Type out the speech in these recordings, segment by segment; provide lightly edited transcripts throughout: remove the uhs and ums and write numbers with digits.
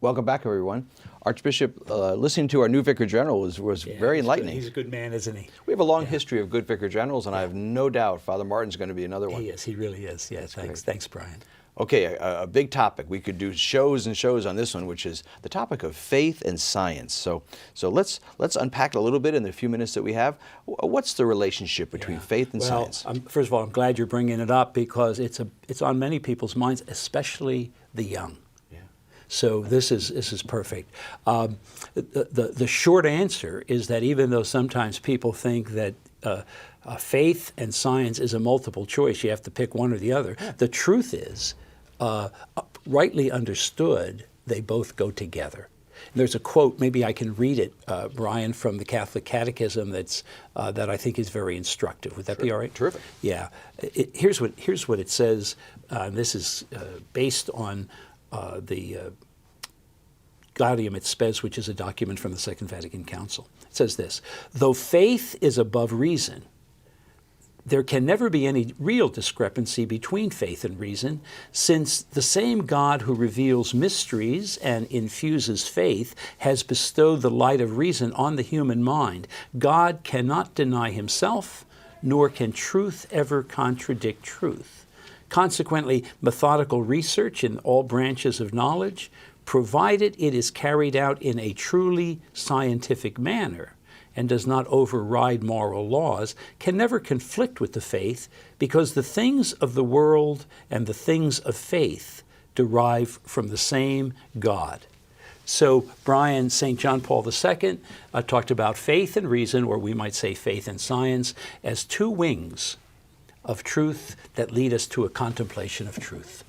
Welcome back, everyone. Archbishop, listening to our new Vicar General was very enlightening. He's a good man, isn't he? We have a long history of good Vicar Generals, and I have no doubt Father Martin's going to be another one. He is. He really is. Yeah, thanks, Brian. Okay, a big topic. We could do shows and shows on this one, which is the topic of faith and science. So let's unpack it a little bit in the few minutes that we have. What's the relationship between faith and science? First of all, I'm glad you're bringing it up because it's on many people's minds, especially the young. So this is perfect. The short answer is that even though sometimes people think that faith and science is a multiple choice, you have to pick one or the other, the truth is, rightly understood, they both go together. And there's a quote, maybe I can read it, Brian, from the Catholic Catechism that I think is very instructive. Would that be all right? Terrific. Yeah. Here's what it says. This is based on the Gaudium et Spes, which is a document from the Second Vatican Council. It says this: though faith is above reason, there can never be any real discrepancy between faith and reason, since the same God who reveals mysteries and infuses faith has bestowed the light of reason on the human mind. God cannot deny himself, nor can truth ever contradict truth. Consequently, methodical research in all branches of knowledge, provided it is carried out in a truly scientific manner and does not override moral laws, can never conflict with the faith, because the things of the world and the things of faith derive from the same God. So, Brian, St. John Paul II talked about faith and reason, or we might say faith and science, as two wings of truth that lead us to a contemplation of truth.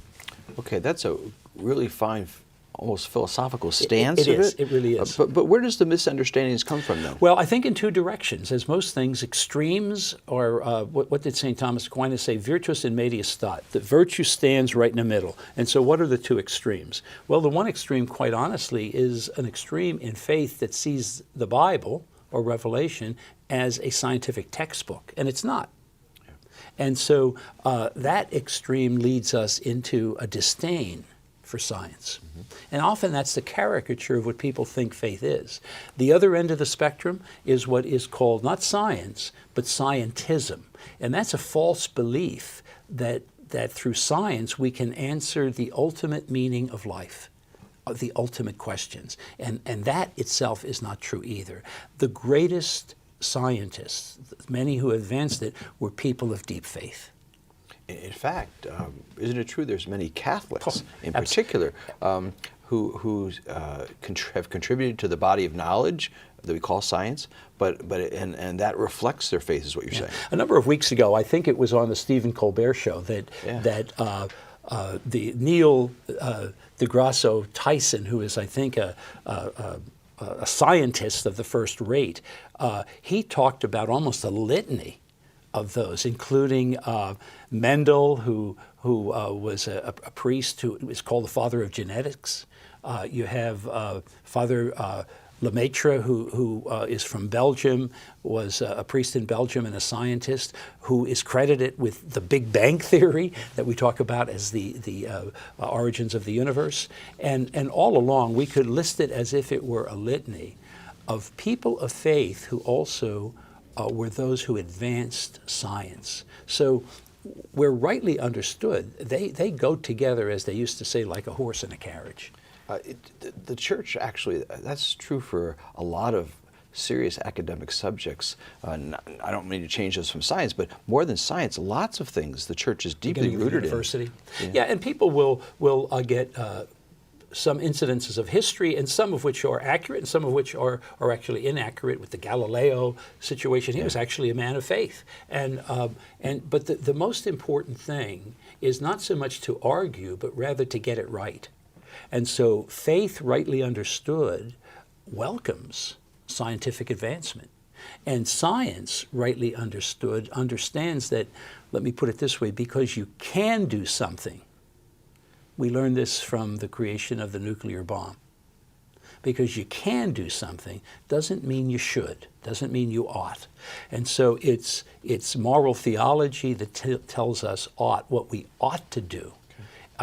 Okay, that's a really fine, almost philosophical stance It is. It really is. But where does the misunderstandings come from, then? Well, I think in two directions. As most things, extremes are, what did St. Thomas Aquinas say? Virtus in medias stat. The virtue stands right in the middle. And so what are the two extremes? Well, the one extreme, quite honestly, is an extreme in faith that sees the Bible or Revelation as a scientific textbook, and it's not. And so that extreme leads us into a disdain for science. Mm-hmm. And often that's the caricature of what people think faith is. The other end of the spectrum is what is called not science, but scientism. And that's a false belief that through science we can answer the ultimate meaning of life, of the ultimate questions. And that itself is not true either. The greatest scientists, many who advanced it, were people of deep faith. In fact, isn't it true there's many Catholics in particular who have contributed to the body of knowledge that we call science, and that reflects their faith, is what you're saying? A number of weeks ago, I think it was on the Stephen Colbert show, that the Neil deGrasse Tyson, who is, I think, a scientist of the first rate, he talked about almost a litany of those, including Mendel, who was a priest who is called the father of genetics. You have Father Lemaitre, who is from Belgium, was a priest in Belgium and a scientist, who is credited with the Big Bang theory that we talk about as the origins of the universe. And all along, we could list it as if it were a litany of people of faith who also were those who advanced science. So where rightly understood, they go together, as they used to say, like a horse and a carriage. The church, actually, that's true for a lot of serious academic subjects. I don't mean to change this from science, but more than science, lots of things the church is deeply rooted in. University. Yeah, and people will get some incidences of history, and some of which are accurate, and some of which are actually inaccurate. With the Galileo situation, he was actually a man of faith. But the most important thing is not so much to argue, but rather to get it right. And so faith, rightly understood, welcomes scientific advancement. And science, rightly understood, understands that, let me put it this way, because you can do something. We learned this from the creation of the nuclear bomb. Because you can do something doesn't mean you should, doesn't mean you ought. And so it's moral theology that tells us what we ought to do.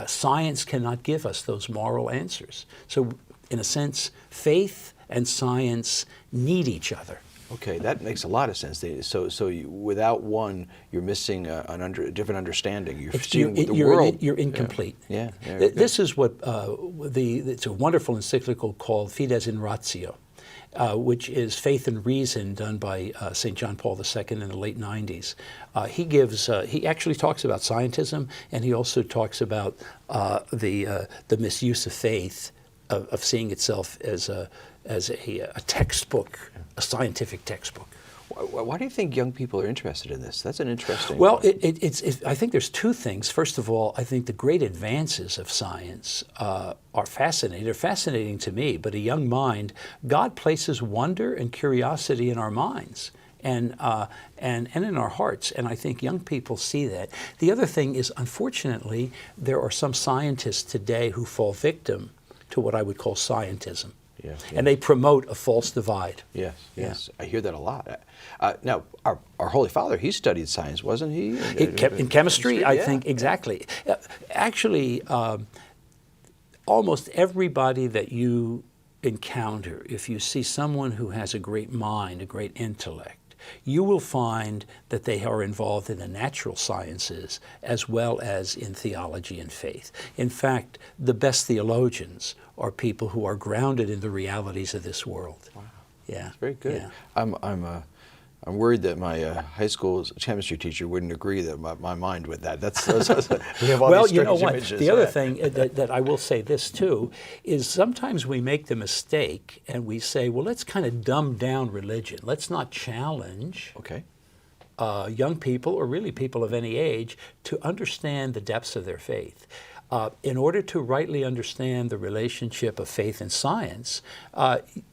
Science cannot give us those moral answers. So in a sense, faith and science need each other. Okay, that makes a lot of sense. So without one, you're missing a different understanding. You're seeing the world. You're incomplete. Yeah. This is what it's a wonderful encyclical called Fides in Ratio, which is Faith and Reason, done by St. John Paul II in the late 90s. He actually talks about scientism, and he also talks about the misuse of faith, of seeing itself as a textbook, a scientific textbook. Why do you think young people are interested in this? That's an interesting. Well, I think there's two things. First of all, I think the great advances of science are fascinating. They're fascinating to me, but a young mind, God places wonder and curiosity in our minds and in our hearts, and I think young people see that. The other thing is, unfortunately, there are some scientists today who fall victim to what I would call scientism. Yes. And they promote a false divide. Yes. I hear that a lot. Now, our Holy Father, he studied science, wasn't he? In chemistry, I think, exactly. Actually, almost everybody that you encounter, if you see someone who has a great mind, a great intellect, you will find that they are involved in the natural sciences as well as in theology and faith. In fact, the best theologians are people who are grounded in the realities of this world. Wow. Yeah. That's very good. Yeah. I'm worried that my high school chemistry teacher wouldn't agree that my mind with that. That's we have all Well, these you know strange what? images, The other right? thing that I will say this too is sometimes we make the mistake and we say, well, let's kind of dumb down religion. Let's not challenge Okay. young people, or really people of any age, to understand the depths of their faith. In order to rightly understand the relationship of faith and science,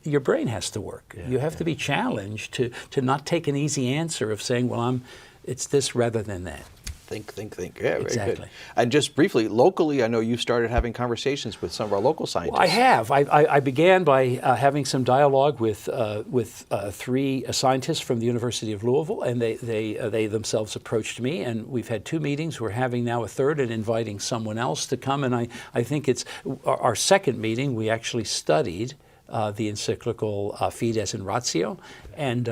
your brain has to work. You have to be challenged to not take an easy answer of saying, well, it's this rather than that. Think. Yeah, very Exactly. good. And just briefly, locally, I know you started having conversations with some of our local scientists. Well, I have. I began by having some dialogue with three scientists from the University of Louisville, and they themselves approached me, and we've had 2 meetings. We're having now a third and inviting someone else to come, and I think it's our second meeting. We actually studied the encyclical Fides in Ratio, and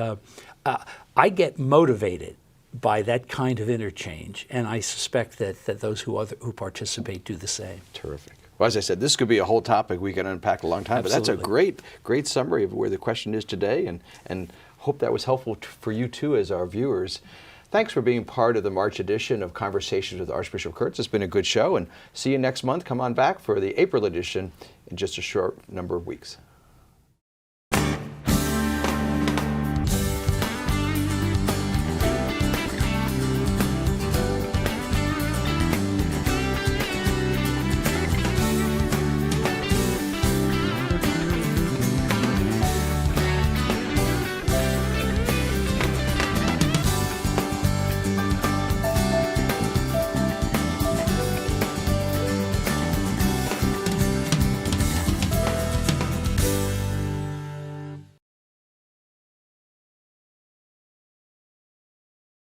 I get motivated by that kind of interchange, and I suspect that those who participate do the same. Terrific. Well, as I said, this could be a whole topic we can unpack a long time, but that's a great summary of where the question is today, and hope that was helpful for you too as our viewers. Thanks for being part of the March edition of Conversations with Archbishop Kurtz. It's been a good show, and see you next month. Come on back for the April edition in just a short number of weeks.